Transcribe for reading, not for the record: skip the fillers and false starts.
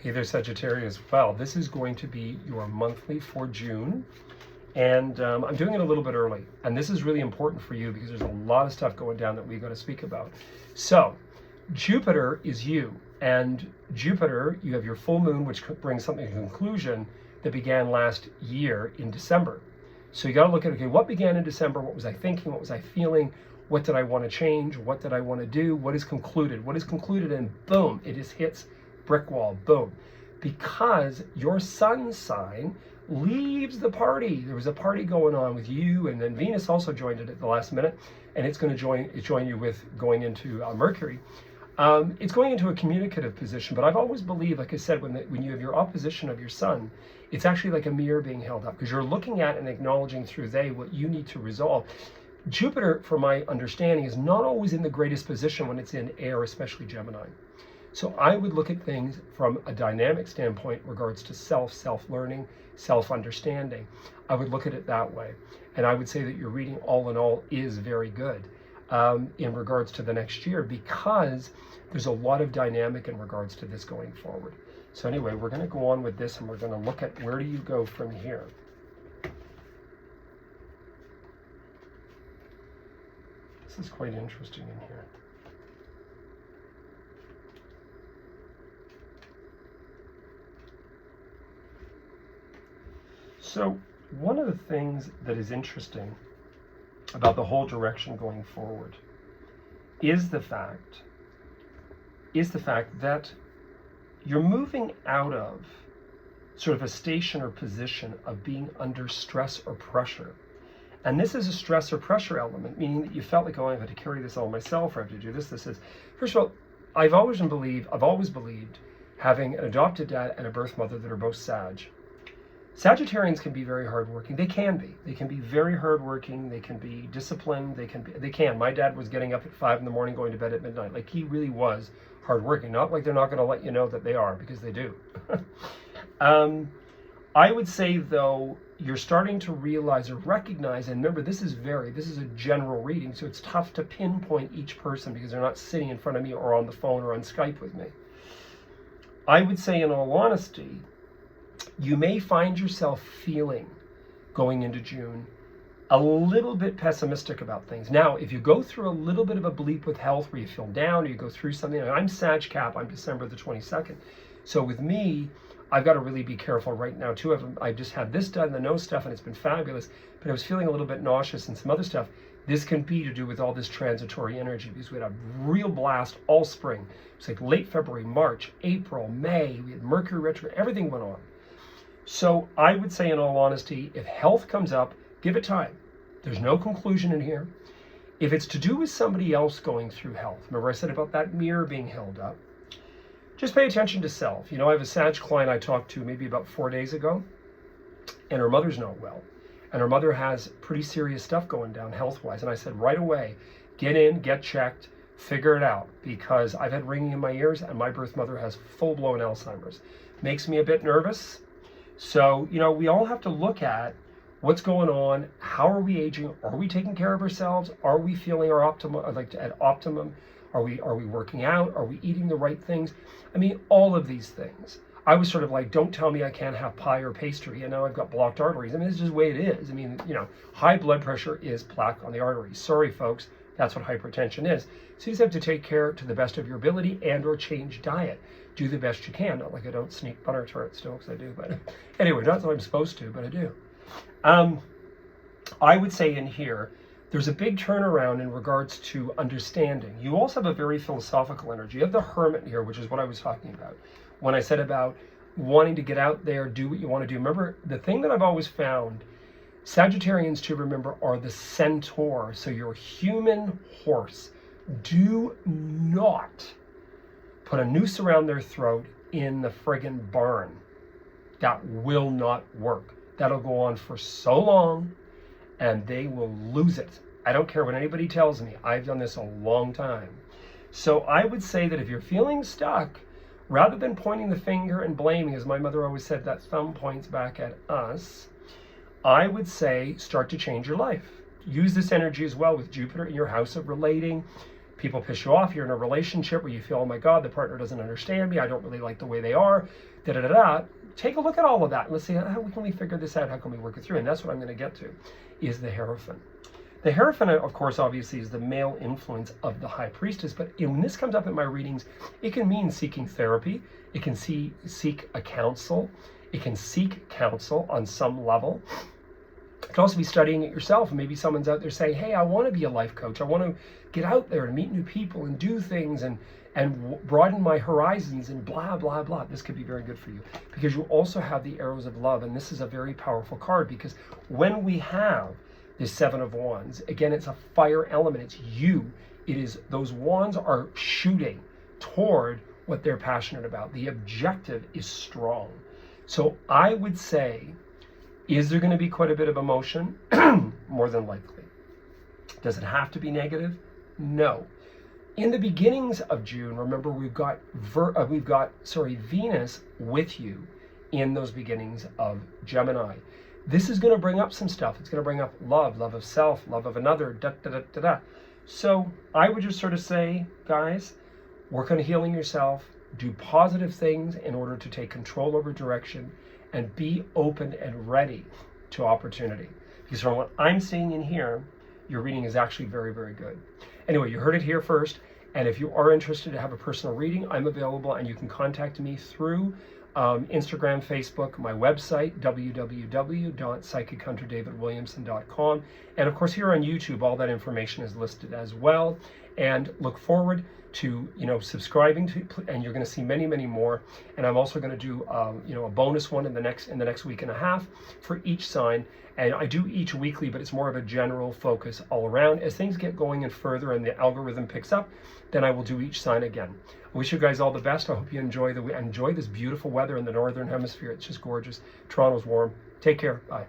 Hey there, Sagittarius. Well, this is going to be your monthly for June, and I'm doing it a little bit early. And this is really important for you because there's a lot of stuff going down that we got to speak about. So, Jupiter is you, and Jupiter, you have your full moon, which brings something to conclusion that began last year in December. So you got to look at, okay, what began in December? What was I thinking? What was I feeling? What did I want to change? What did I want to do? What is concluded? What is concluded? And boom, it just hits brick wall, boom. Because your sun sign leaves the party. There was a party going on with you, and then Venus also joined it at the last minute, and it's going to join you with going into Mercury. It's going into a communicative position, but I've always believed, like I said, when you have your opposition of your sun, it's actually like a mirror being held up because you're looking at and acknowledging through they what you need to resolve. Jupiter, from my understanding, is not always in the greatest position when it's in air, especially Gemini. So I would look at things from a dynamic standpoint in regards to self-learning, self-understanding. I would look at it that way. And I would say that your reading all in all is very good in regards to the next year because there's a lot of dynamic in regards to this going forward. So anyway, we're going to go on with this and we're going to look at where do you go from here. This is quite interesting in here. So one of the things that is interesting about the whole direction going forward is the fact that you're moving out of sort of a station or position of being under stress or pressure. And this is a stress or pressure element, meaning that you felt like, oh, I have to carry this all myself, or I have to do this. This is, first of all, I've always believed having an adopted dad and a birth mother that are both Sag. Sagittarians can be very hardworking. They can be very hardworking. They can be disciplined. They can. My dad was getting up at 5 in the morning, going to bed at midnight. Like, he really was hardworking. Not like they're not going to let you know that they are, because they do. I would say, though, you're starting to realize or recognize, and remember, this is a general reading, so it's tough to pinpoint each person because they're not sitting in front of me or on the phone or on Skype with me. I would say, in all honesty, you may find yourself feeling, going into June, a little bit pessimistic about things. Now, if you go through a little bit of a bleep with health where you feel down or you go through something, I'm Sag Cap, I'm December the 22nd. So with me, I've got to really be careful right now too. I just had this done, the nose stuff, and it's been fabulous, but I was feeling a little bit nauseous and some other stuff. This can be to do with all this transitory energy because we had a real blast all spring. It's like late February, March, April, May, we had Mercury retrograde, everything went on. So I would say, in all honesty, if health comes up, give it time. There's no conclusion in here. If it's to do with somebody else going through health, remember I said about that mirror being held up, just pay attention to self. You know, I have a Sag client I talked to maybe about 4 days ago, and her mother's not well. And her mother has pretty serious stuff going down health-wise. And I said, right away, get in, get checked, figure it out, because I've had ringing in my ears, and my birth mother has full-blown Alzheimer's. Makes me a bit nervous. So, you know, we all have to look at what's going on. How are we aging? Are we taking care of ourselves? Are we feeling our at optimum? Are we working out? Are we eating the right things? I mean, all of these things. I was sort of like, don't tell me I can't have pie or pastry, and now I've got blocked arteries. I mean, it's just the way it is. I mean, you know, high blood pressure is plaque on the arteries. Sorry, folks, that's what hypertension is. So you just have to take care to the best of your ability and or change diet. Do the best you can. Not like I don't sneak butter tarts still, because I do. But anyway, not that I'm supposed to, but I do. I would say in here, there's a big turnaround in regards to understanding. You also have a very philosophical energy. You have the Hermit here, which is what I was talking about. When I said about wanting to get out there, do what you want to do. Remember, the thing that I've always found, Sagittarians to remember, are the centaur. So your human horse. Do not put a noose around their throat in the friggin' barn. That will not work. That'll go on for so long and they will lose it. I don't care what anybody tells me. I've done this a long time. So I would say that if you're feeling stuck, rather than pointing the finger and blaming, as my mother always said, that thumb points back at us, I would say start to change your life. Use this energy as well with Jupiter in your house of relating, people piss you off, you're in a relationship where you feel, oh my God, the partner doesn't understand me, I don't really like the way they are, take a look at all of that and let's see, how can we figure this out? How can we work it through? And that's what I'm going to get to, is the Hierophant. The Hierophant, of course, obviously is the male influence of the High Priestess, but when this comes up in my readings, it can mean seeking therapy, it can seek a counsel, it can seek counsel on some level. It can also be studying it yourself, and maybe someone's out there saying, hey, I want to be a life coach, I want to get out there and meet new people and do things and broaden my horizons and blah, blah, blah. This could be very good for you, because you also have the Arrows of Love, and this is a very powerful card, because when we have this Seven of Wands, again, it's a fire element, it's you. It is, those wands are shooting toward what they're passionate about. The objective is strong. So I would say, is there going to be quite a bit of emotion? More than likely. Does it have to be negative? No. In the beginnings of June, remember we've got Venus with you in those beginnings of Gemini. This is going to bring up some stuff. It's going to bring up love of self, love of another, So I would just sort of say, guys, work on healing yourself, do positive things in order to take control over direction, and be open and ready to opportunity. Because from what I'm seeing in here, your reading is actually very, very good. Anyway, you heard it here first. And if you are interested to have a personal reading, I'm available, and you can contact me through Instagram, Facebook, my website, www.psychichunterdavidwilliamson.com. And of course, here on YouTube, all that information is listed as well. And look forward to, subscribing to, and you're going to see many, many more. And I'm also going to do, a bonus one in the next week and a half for each sign. And I do each weekly, but it's more of a general focus all around. As things get going and further and the algorithm picks up, then I will do each sign again. I wish you guys all the best. I hope you enjoy this beautiful weather in the Northern Hemisphere. It's just gorgeous. Toronto's warm. Take care. Bye.